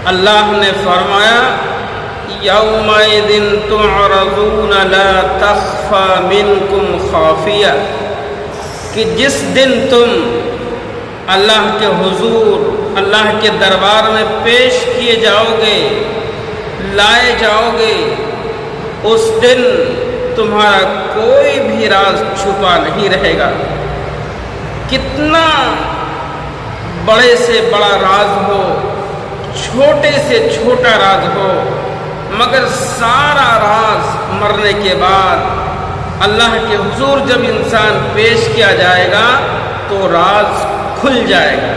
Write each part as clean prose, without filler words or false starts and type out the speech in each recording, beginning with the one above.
اللہ نے فرمایا یومئذ تعرضون لا تخفی منکم خافیہ، کہ جس دن تم اللہ کے حضور، اللہ کے دربار میں پیش کیے جاؤ گے، لائے جاؤ گے، اس دن تمہارا کوئی بھی راز چھپا نہیں رہے گا۔ کتنا بڑے سے بڑا راز ہو، چھوٹے سے چھوٹا راز ہو، مگر سارا راز مرنے کے بعد اللہ کے حضور جب انسان پیش کیا جائے گا تو راز کھل جائے گا۔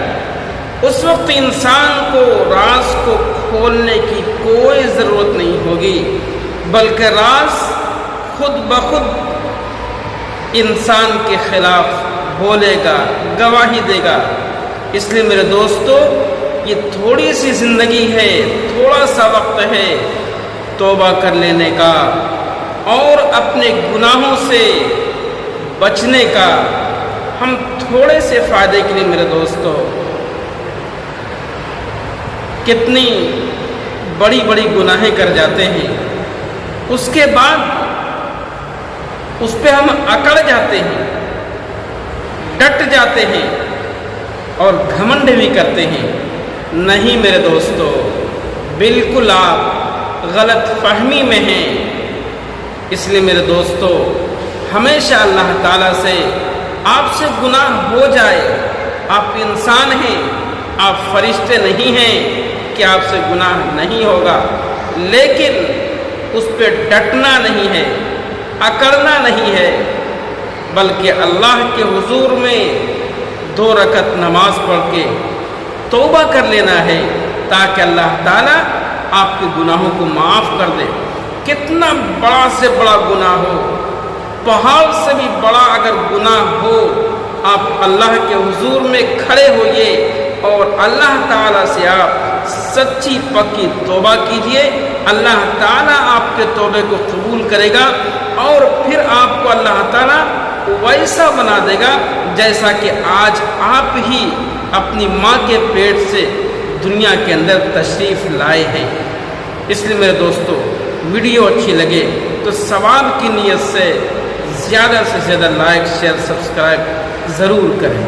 اس وقت انسان کو راز کو کھولنے کی کوئی ضرورت نہیں ہوگی، بلکہ راز خود بخود انسان کے خلاف بولے گا، گواہی دے گا۔ اس لیے میرے دوستو، یہ تھوڑی سی زندگی ہے، تھوڑا سا وقت ہے توبہ کر لینے کا اور اپنے گناہوں سے بچنے کا۔ ہم تھوڑے سے فائدے کے لیے میرے دوستو کتنی بڑی بڑی گناہیں کر جاتے ہیں، اس کے بعد اس پہ ہم اکڑ جاتے ہیں، ڈٹ جاتے ہیں اور گھمنڈ بھی کرتے ہیں۔ نہیں میرے دوستو، بالکل آپ غلط فہمی میں ہیں۔ اس لیے میرے دوستو، ہمیشہ اللہ تعالیٰ سے آپ سے گناہ ہو جائے، آپ انسان ہیں، آپ فرشتے نہیں ہیں کہ آپ سے گناہ نہیں ہوگا، لیکن اس پہ ڈٹنا نہیں ہے، اکڑنا نہیں ہے، بلکہ اللہ کے حضور میں 2 رکعت نماز پڑھ کے توبہ کر لینا ہے، تاکہ اللہ تعالیٰ آپ کے گناہوں کو معاف کر دے۔ کتنا بڑا سے بڑا گناہ ہو، پہاڑ سے بھی بڑا اگر گناہ ہو، آپ اللہ کے حضور میں کھڑے ہوئیے اور اللہ تعالیٰ سے آپ سچی پکی توبہ کیجئے۔ اللہ تعالیٰ آپ کے توبے کو قبول کرے گا اور پھر آپ کو اللہ تعالیٰ ویسا بنا دے گا جیسا کہ آج آپ ہی اپنی ماں کے پیٹ سے دنیا کے اندر تشریف لائے ہیں۔ اس لیے میرے دوستو، ویڈیو اچھی لگے تو ثواب کی نیت سے زیادہ لائک، شیئر، سبسکرائب ضرور کریں۔